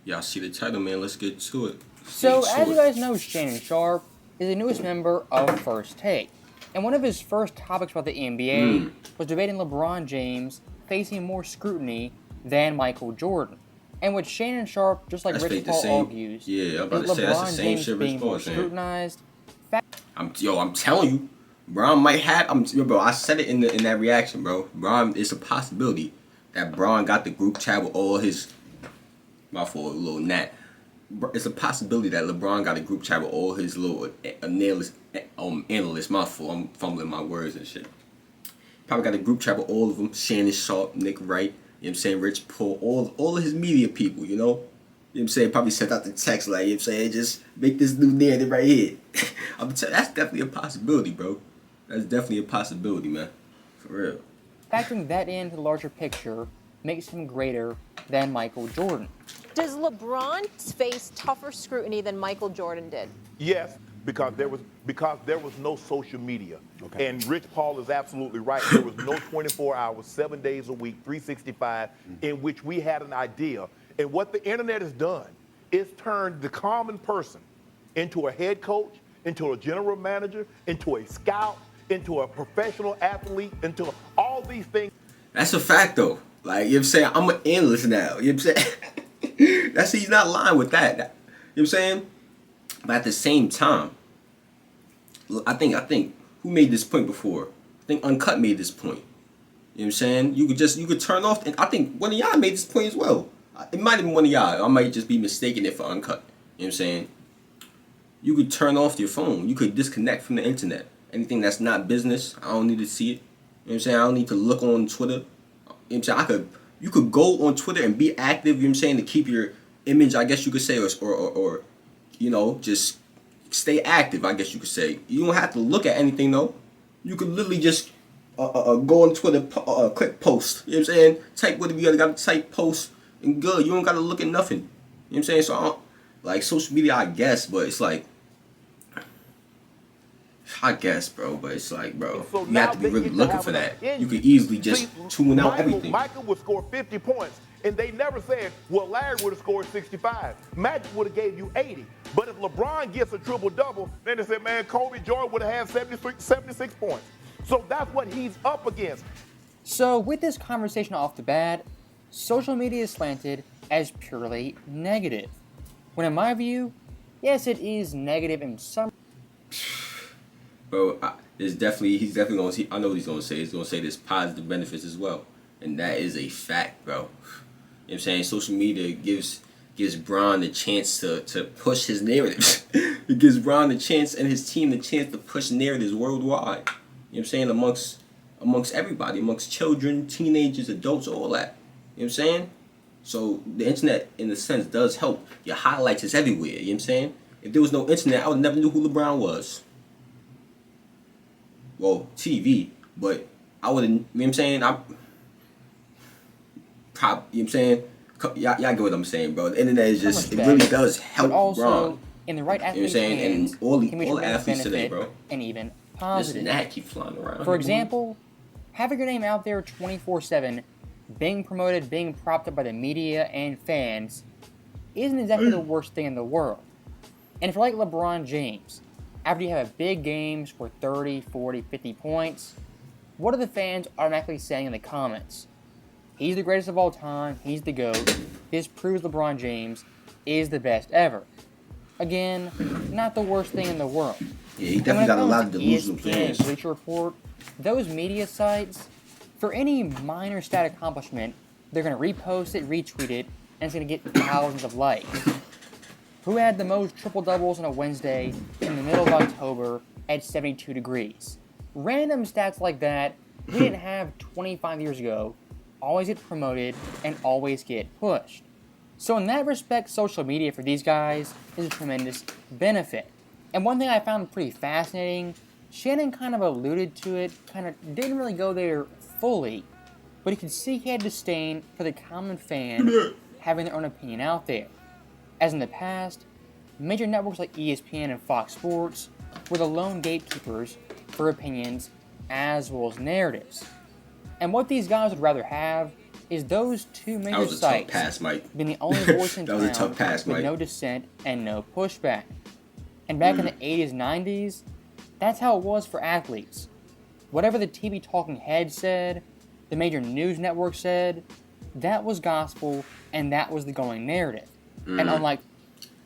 Y'all see the title, man. Let's get to it. So, as you guys know, Shannon Sharpe is the newest member of First Take. And one of his first topics about the NBA was debating LeBron James facing more scrutiny than Michael Jordan. And what Shannon Sharpe, just like Rich Paul, argues, yeah, I'm about is to say that's the LeBron same James shit being Rich Paul more saying. scrutinized. I'm telling you, Bron might have. Bro, I said it in that reaction, bro. Bron, it's a possibility that Bron got the group chat with all his. My fault, little Nat. It's a possibility that LeBron got a group chat with all his little analysts. My fault, I'm fumbling my words and shit. Probably got a group chat with all of them. Shannon Sharpe, Nick Wright, you know what I'm saying, Rich Paul, all of his media people, you know? You know what I'm saying? Probably sent out the text like, you know what I'm saying, just make this new narrative right here. That's definitely a possibility, bro. That's definitely a possibility, man. For real. Factoring that into the larger picture makes him greater than Michael Jordan. Does LeBron face tougher scrutiny than Michael Jordan did? Yes, because there was no social media. Okay. And Rich Paul is absolutely right. There was no 24 hours, 7 days a week, 365, in which we had an idea. And what the internet has done is turned the common person into a head coach, into a general manager, into a scout, into a professional athlete, into all these things. That's a fact, though. Like, you know what I'm saying? I'm an analyst now. You know what I'm saying? He's not lying with that. You know what I'm saying? But at the same time, I think who made this point before? I think Uncut made this point. You know what I'm saying? You could turn off, and I think one of y'all made this point as well. It might have been one of y'all. I might just be mistaking it for Uncut. You know what I'm saying? You could turn off your phone. You could disconnect from the internet. Anything that's not business, I don't need to see it. You know what I'm saying? I don't need to look on Twitter. You know what I'm saying? You could go on Twitter and be active, you know what I'm saying, to keep your image, I guess you could say, or you know, just stay active, I guess you could say. You don't have to look at anything, though. You could literally just go on Twitter, click post, you know what I'm saying? Type whatever you got to type, post, and good. You don't got to look at nothing. You know what I'm saying? So, I don't, like, social media, I guess, but it's like, I guess, bro, but it's like, bro, so you have to be really looking for that. You could easily just tune out everything. Michael would score 50 points, and they never said, well, Larry would have scored 65. Magic would have gave you 80. But if LeBron gets a triple-double, then they said, man, Kobe Jordan would have had 76 points. So that's what he's up against. So with this conversation off the bat, social media is slanted as purely negative. When in my view, yes, it is negative in some. Bro, he's definitely gonna see. I know what he's gonna say. He's gonna say there's positive benefits as well, and that is a fact, bro. You know what I'm saying? Social media gives Bron the chance to push his narratives. It gives Bron the chance and his team the chance to push narratives worldwide. You know what I'm saying? Amongst everybody, amongst children, teenagers, adults, all that. You know what I'm saying? So the internet, in a sense, does help. Your highlights is everywhere. You know what I'm saying? If there was no internet, I would never knew who LeBron was. Well, TV, but I wouldn't, you know what I'm saying? You know what I'm saying? Y'all get what I'm saying, bro. The internet is just, it really does help but also, LeBron. In the right athlete's you know what I'm saying? hands, And all can be the athletes today, bro. And even This positive. Nat keep flying around. For example, having your name out there 24/7, being promoted, being propped up by the media and fans, isn't exactly the worst thing in the world. And if you're like LeBron James, after you have a big game, score 30, 40, 50 points, what are the fans automatically saying in the comments? He's the greatest of all time, he's the GOAT, this proves LeBron James is the best ever. Again, not the worst thing in the world. Yeah, he definitely got a lot of delusional ESPN fans. and Bleacher Report, those media sites, for any minor stat accomplishment, they're going to repost it, retweet it, and it's going to get thousands of likes. Who had the most triple-doubles on a Wednesday in the middle of October at 72 degrees? Random stats like that we didn't have 25 years ago always get promoted and always get pushed. So in that respect, social media for these guys is a tremendous benefit. And one thing I found pretty fascinating, Shannon kind of alluded to it, kind of didn't really go there fully, but you could see he had disdain for the common fan having their own opinion out there. As in the past, major networks like ESPN and Fox Sports were the lone gatekeepers for opinions as well as narratives. And what these guys would rather have is those two That major was a tough sites pass, Mike. been the only voice in That was a town tough pass, with Mike. no dissent and no pushback. And back in the 80s, 90s, that's how it was for athletes. Whatever the TV talking head said, the major news network said, that was gospel and that was the going narrative. And unlike...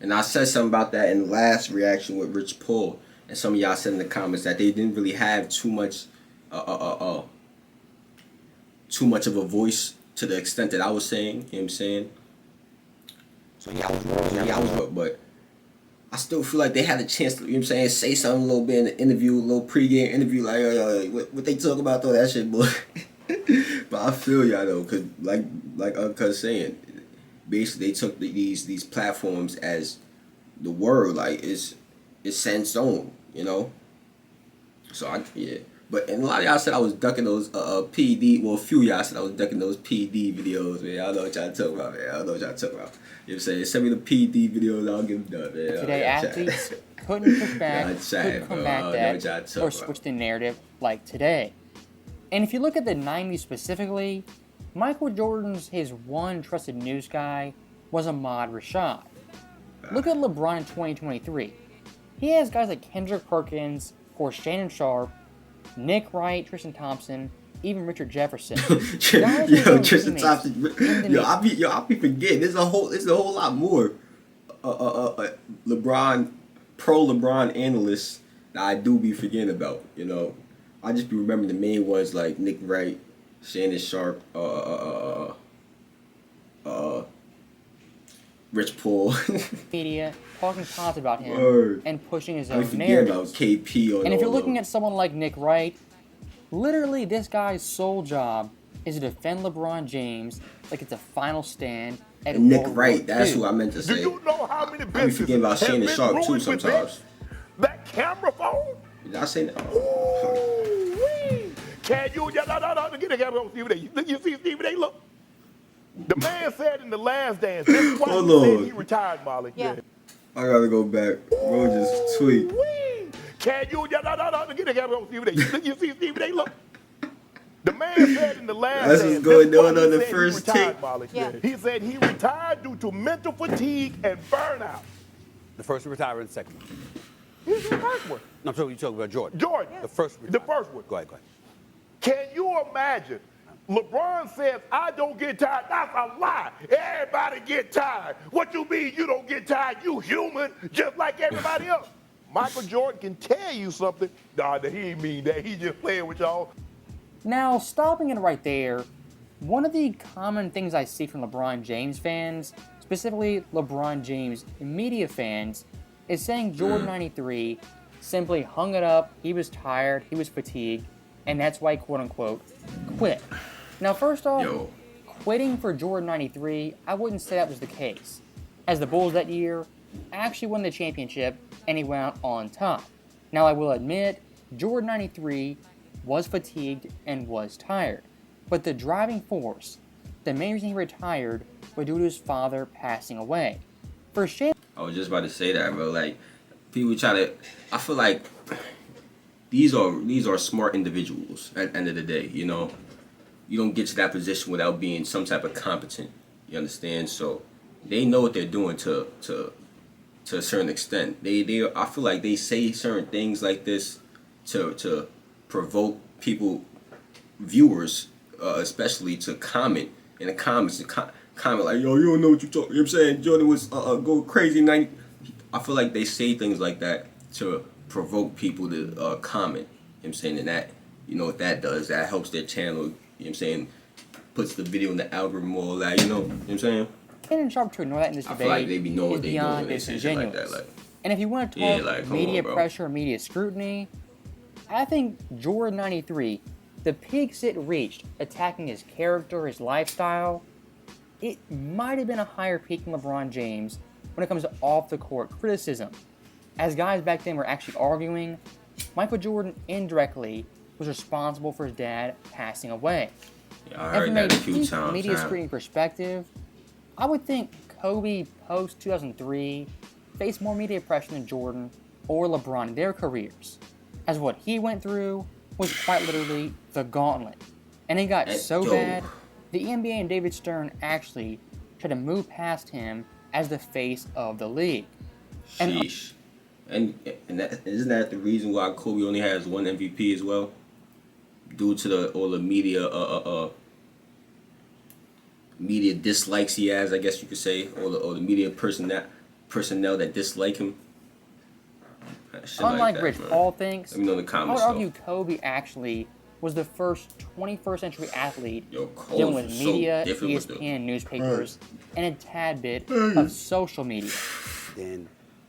And I said something about that in the last reaction with Rich Paul, and some of y'all said in the comments that they didn't really have too much of a voice to the extent that I was saying. You know what I'm saying? So yeah, I was wrong. But I still feel like they had a chance to, you know what I'm saying, say something a little bit in the interview, a little pregame interview, like what they talk about, though, that shit, boy. But I feel y'all though, cause like Unc was saying, basically they took these platforms as the word, like it's set in stone, you know. So yeah. But and a lot of y'all said I was ducking those PD. Well, a few of y'all said I was ducking those PD videos, man. I don't know what y'all talking about, man. I don't know what y'all talking about. You know what I'm saying? Send me the PD videos, I'll get them done, man. Today, athletes couldn't push back, couldn't combat that, or switch the narrative like today. And if you look at the 90s specifically, Michael Jordan's his one trusted news guy was Ahmad Rashad. Look at LeBron in 2023. He has guys like Kendrick Perkins, of course Shannon Sharpe, Nick Wright, Tristan Thompson, even Richard Jefferson. Tristan Thompson. I be forgetting. There's a whole lot more pro LeBron analysts that I do be forgetting about. You know, I just be remembering the main ones like Nick Wright, Shannon Sharpe, Rich Paul. Media talking positive about him and pushing his own narrative. About KP. And if you're looking at someone like Nick Wright, literally this guy's sole job is to defend LeBron James like it's a final stand at Nick World Wright, War that's II. who I meant to say. Do you know how many I be businesses forgetting about have Shannon been Sharpe too ruined with sometimes. that camera phone? Did I say that? Ooh-wee. Can you get the camera on Stephen A? You see Stephen A? Look. The man said in the last dance, this is why Hold he said on. he retired, Molly. Yeah. I gotta go back. Bro, just tweet. Ooh-wee. Can you get the camera on Stephen A? You see Stephen A? Look. The man said in the last That's dance, what's going this is why on he on the said he first retired, take. Molly. Yeah. He said he retired due to mental fatigue and burnout. The first retire and the second one. He's the first one. No, I'm talking about Jordan. Jordan. The first The first one. Go ahead. Can you imagine? LeBron says, I don't get tired. That's a lie. Everybody get tired. What you mean you don't get tired? You human, just like everybody else. Michael Jordan can tell you something. Nah, he ain't mean that. He just playing with y'all. Now, stopping it right there, one of the common things I see from LeBron James fans, specifically LeBron James media fans, is saying Jordan 93 simply hung it up, he was tired, he was fatigued, and that's why he quote-unquote quit. Now, first off, quitting for Jordan 93, I wouldn't say that was the case, as the Bulls that year actually won the championship and he went out on top. Now, I will admit, Jordan 93 was fatigued and was tired, but the driving force, the main reason he retired, was due to his father passing away. For Shannon, I was just about to say that, bro. Like, people try to. I feel like these are smart individuals. At the end of the day, you know, you don't get to that position without being some type of competent. You understand? So they know what they're doing to a certain extent. I feel like they say certain things like this to provoke people, viewers, especially to comment in the comments. Comment like, yo, you don't know what you talking. You know what I'm saying? Jordan was go crazy 90. I feel like they say things like that to provoke people to comment. You know what I'm saying? And that, you know what that does? That helps their channel. You know what I'm saying? Puts the video in the algorithm, all that. You know what I'm saying? Shannon Sharpe to ignore that in this debate I feel like they be knowing is what they doing beyond when they say shit like disingenuous. that. Like, And if you want to Yeah, talk like, come media on, bro. pressure, media scrutiny, I think Jordan 93, the peaks it reached, attacking his character, his lifestyle, it might have been a higher peak than LeBron James when it comes to off-the-court criticism. As guys back then were actually arguing, Michael Jordan indirectly was responsible for his dad passing away. yeah, I And heard from that a a few peak times. media man. screening perspective, I would think Kobe post 2003 faced more media pressure than Jordan or LeBron in their careers, as what he went through was quite literally the gauntlet, and it got so Yo. bad the NBA and David Stern actually tried to move past him as the face of the league. Sheesh. And isn't that the reason why Kobe only has one MVP as well? Due to all the media dislikes he has, I guess you could say, or the media personnel that dislike him. Shit Unlike that, Rich man. Paul thinks, Let me know in the I comments. would argue Kobe actually was the first 21st century athlete Yo, Kobe dealing with was so media, different with the- ESPN, newspapers, and a tad bit of social media. Then,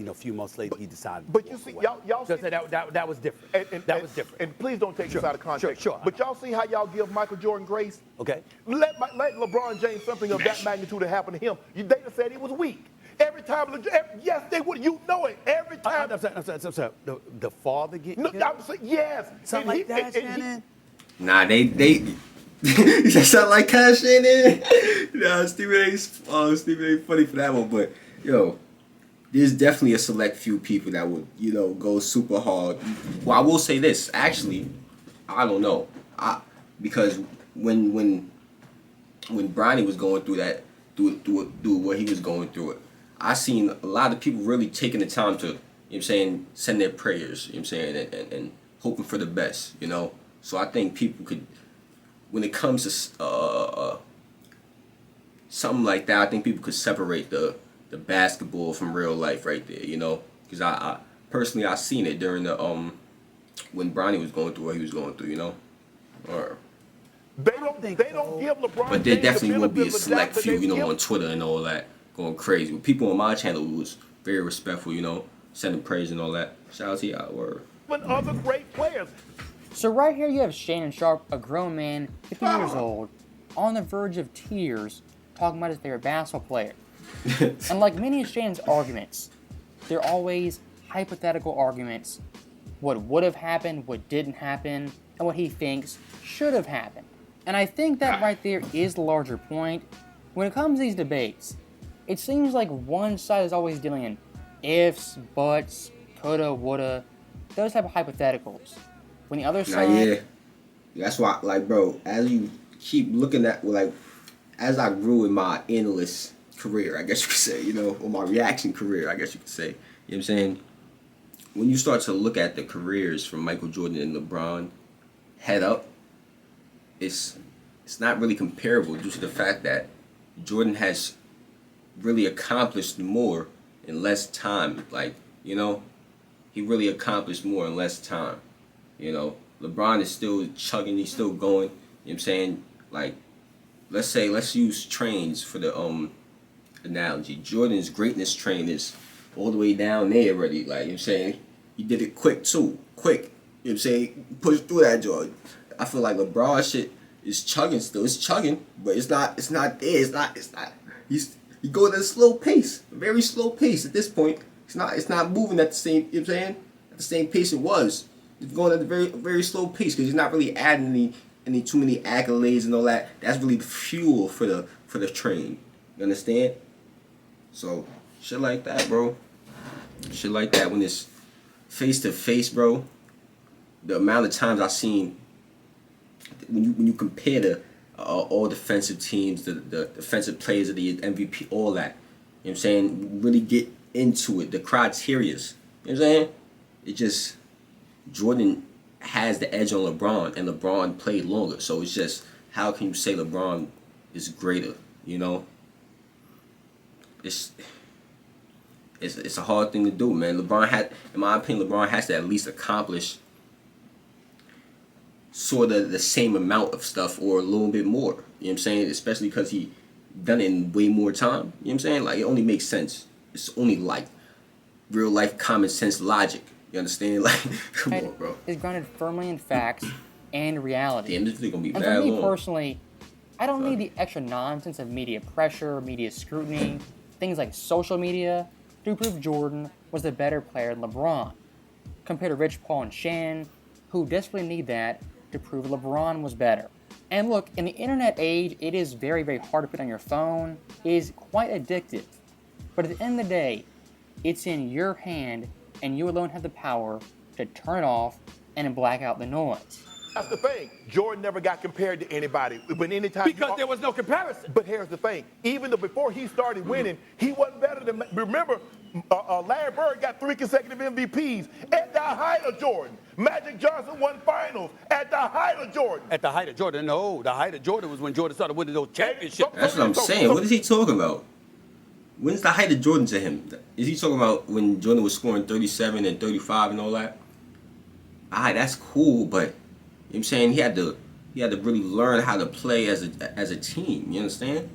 a few months later, he decided. But to you walk see, away. y'all Just see, that was different. That was different. And please don't take this out of context. Sure. But y'all see how y'all give Michael Jordan grace? Okay. Let LeBron James something of that magnitude that happened to him. They just said he was weak. Every time, yes, they would. You know it. Every time. I'm sorry. The father get No, killed? I'm saying yes. Something like that, Shannon? Nah, they that sound like Cash Shannon. Nah, Stephen ain't funny for that one, but yo, there's definitely a select few people that would, go super hard. Well, I will say this, actually, I don't know. Because when Bronny was going through that, through what he was going through it, I seen a lot of people really taking the time to, send their prayers, and hoping for the best, So I think people could, when it comes to something like that, I think people could separate the basketball from real life right there, Because I personally, I seen it during the when Bronny was going through what he was going through, Or They don't give LeBron. but there James the definitely will be a benefit of the select doubt that few, they give on Twitter and all that, going crazy. With people on my channel who was very respectful, sending praise and all that. Shout out to y'all. Word. other great players. So right here you have Shannon Sharpe, a grown man, 50 years old, on the verge of tears, talking about his favorite basketball player. And like many of Shannon's arguments, they're always hypothetical arguments. What would have happened, what didn't happen, and what he thinks should have happened. And I think that right there is the larger point. When it comes to these debates, it seems like one side is always dealing in ifs, buts, coulda, woulda, those type of hypotheticals. When the other Nah, side... yeah. That's why, bro, as you keep looking at, as I grew in my analyst career, I guess you could say, or my reaction career, I guess you could say, you know what I'm saying? When you start to look at the careers from Michael Jordan and LeBron head up, it's not really comparable due to the fact that Jordan has really accomplished more in less time. He really accomplished more in less time. LeBron is still chugging, he's still going. You know what I'm saying? Let's use trains for the analogy. Jordan's greatness train is all the way down there already. You know what I'm saying? He did it quick too. Quick. You know what I'm saying? Pushed through that Jordan. I feel like LeBron shit is chugging still. It's chugging, but it's not there. It's not he going at a slow pace. A very slow pace at this point. It's not moving at the same, you know what I'm saying? At the same pace it was. It's going at a very, very slow pace because he's not really adding any too many accolades and all that. That's really the fuel for the train. You understand? So shit like that, bro. Shit like that when it's face to face, bro. The amount of times I've seen when you compare the all defensive teams, the defensive players of the MVP, all that. You know what I'm saying? Really get into it, the criterias. You know what I'm saying? It just, Jordan has the edge on LeBron, and LeBron played longer. So it's just, how can you say LeBron is greater? It's a hard thing to do, man. In my opinion, LeBron has to at least accomplish sort of the same amount of stuff or a little bit more. You know what I'm saying? Especially because he done it in way more time. You know what I'm saying? It only makes sense. It's only real life common sense logic. You understand? Come on, bro. Is grounded firmly in facts and reality. Damn, this is gonna be And bad for me long. personally, I don't need the extra nonsense of media pressure, media scrutiny, things like social media to prove Jordan was the better player than LeBron, compared to Rich Paul and Shannon, who desperately need that to prove LeBron was better. And look, in the internet age, it is very, very hard to put on your phone. It is quite addictive. But at the end of the day, it's in your hand, and you alone have the power to turn it off and black out the noise. That's the thing. Jordan never got compared to anybody. But anytime Because there was no comparison. But here's the thing. Even though before he started winning, he wasn't better than. Remember, Larry Bird got 3 consecutive MVPs at the height of Jordan. Magic Johnson won finals at the height of Jordan. At the height of Jordan, no, the height of Jordan was when Jordan started winning those championships. That's what I'm saying. What is he talking about? When's the height of Jordan to him? Is he talking about when Jordan was scoring 37 and 35 and all that? Alright, that's cool, but you know what I'm saying, he had to really learn how to play as a team. You understand?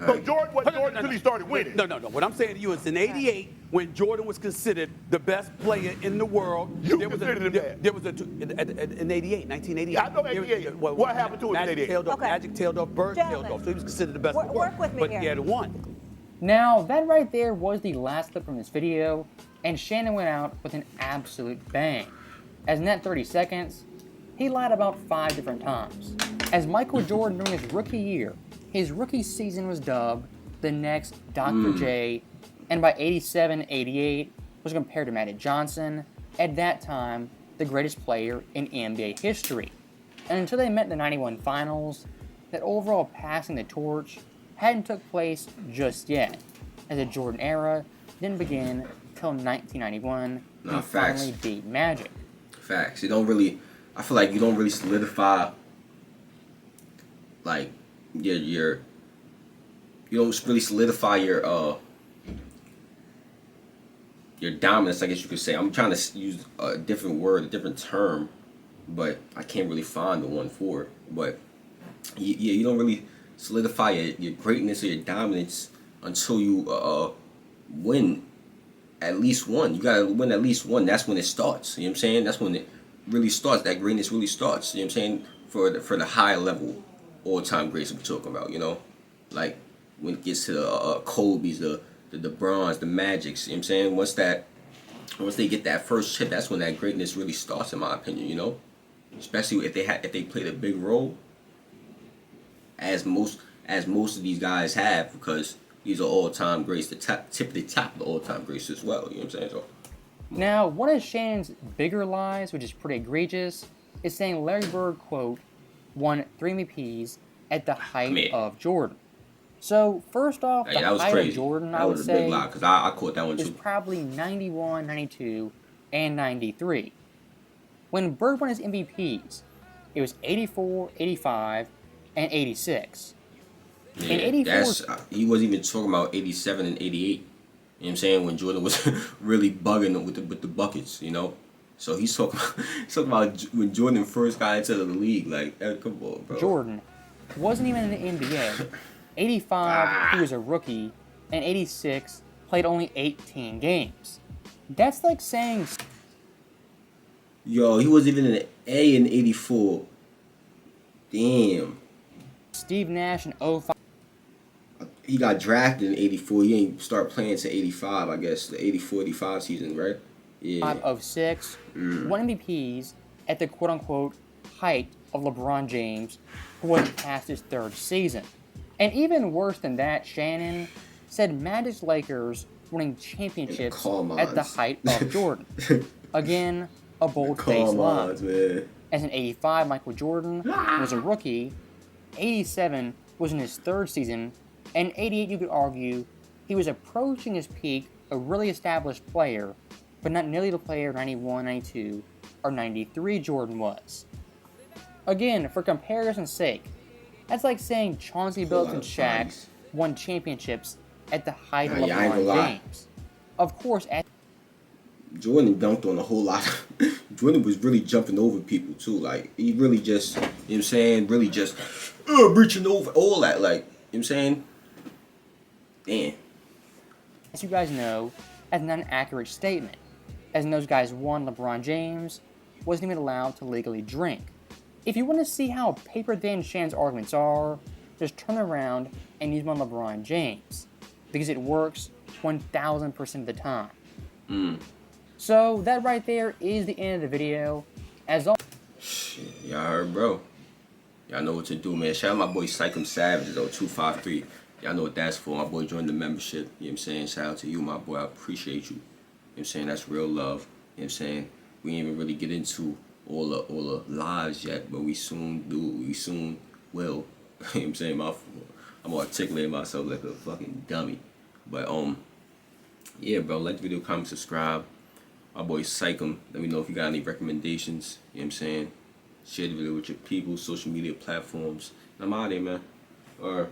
So Jordan wasn't Jordan until he started winning. No. What I'm saying to you is in '88, when Jordan was considered the best player in the world, You considered him that. There was in '88, 1988. I know 88. What happened to him in 88? Tailed off, Okay. Magic tailed off, Bird tailed off, so he was considered the best in the world. Work with me but here. he had won. Now, that right there was the last clip from this video, and Shannon went out with an absolute bang. As in that 30 seconds, he lied about 5 different times. As Michael Jordan during his rookie year, his rookie season was dubbed the next Dr. J, and by 87-88 was compared to Magic Johnson, at that time, the greatest player in NBA history. And until they met in the 91 finals, that overall passing the torch hadn't took place just yet, as the Jordan era didn't begin till 1991 when he facts. finally beat Magic. Facts. I feel like you don't really solidify like you don't really solidify your dominance, I guess you could say. I'm trying to use a different word, a different term, but I can't really find the one for it. But you don't really solidify your greatness or your dominance until you win at least one. You gotta win at least one. That's when it starts. You know what I'm saying? That's when it really starts. That greatness really starts. You know what I'm saying? For the high level all-time greats we're talking about. You know, like when it gets to the Kobe's, the LeBrons, the Magics. You know what I'm saying? Once they get that first chip, that's when that greatness really starts, in my opinion. You know, especially if they played a big role, as most of these guys have, because these are all-time greats, the tip of the all-time greats as well. You know what I'm saying? So, Now, one of Shannon's bigger lies, which is pretty egregious, is saying Larry Bird, quote, won 3 MVPs at the height of Jordan. So, first off, hey, the that was height crazy. of Jordan, That I would was a big say, lie, because I caught that one is too. probably 91, 92, and 93. When Bird won his MVPs, it was 84, 85, and 86. Yeah, in 84, he wasn't even talking about 87 and 88. You know what I'm saying? When Jordan was really bugging with the buckets, you know? So he's talking about when Jordan first got into the league. Like, come on, bro. Jordan wasn't even in the NBA. 85, he was a rookie, and 86 played only 18 games. That's like saying Yo, he wasn't even an A in 84. Damn. Steve Nash in 05. He got drafted in 84. He ain't start playing to 85, I guess. The 84-85 season, right? Yeah. 06, won MVPs at the quote-unquote height of LeBron James, who wasn't past his 3rd season. And even worse than that, Shannon said Magic's Lakers winning championships at the height of Jordan. Again, a bold-faced lie. Man. As in 85, Michael Jordan was a rookie, 87 was in his 3rd season, and 88, you could argue, he was approaching his peak, a really established player, but not nearly the player 91, 92, or 93 Jordan was. Again, for comparison's sake, that's like saying Chauncey Billups and Shaq won championships at the height of LeBron James. Of course, at Jordan dunked on a whole lot. Jordan was really jumping over people too. Like, he really just, you know what I'm saying, really just reaching over all that. Like, you know what I'm saying? Damn. as you guys know, that's not an accurate statement, as in those guys won, LeBron James wasn't even allowed to legally drink. If you want to see how paper-thin Shannon's arguments are, just turn around and use one on LeBron James, because it works 1,000% of the time. So that right there is the end of the video. As always, Shit, y'all heard, bro. Y'all know what to do, man. Shout out my boy Psychum Savage, though, 253. Y'all know what that's for. My boy joined the membership. You know what I'm saying? Shout out to you, my boy. I appreciate you. You know what I'm saying? That's real love. You know what I'm saying? We didn't even really get into all the lives yet, but we soon do. We soon will. You know what I'm saying? I'm articulating myself like a fucking dummy. But yeah, bro. Like the video, comment, subscribe. My boy Psychum. Let me know if you got any recommendations. You know what I'm saying? Share the video with your people, social media platforms. And I'm out of here, man. Or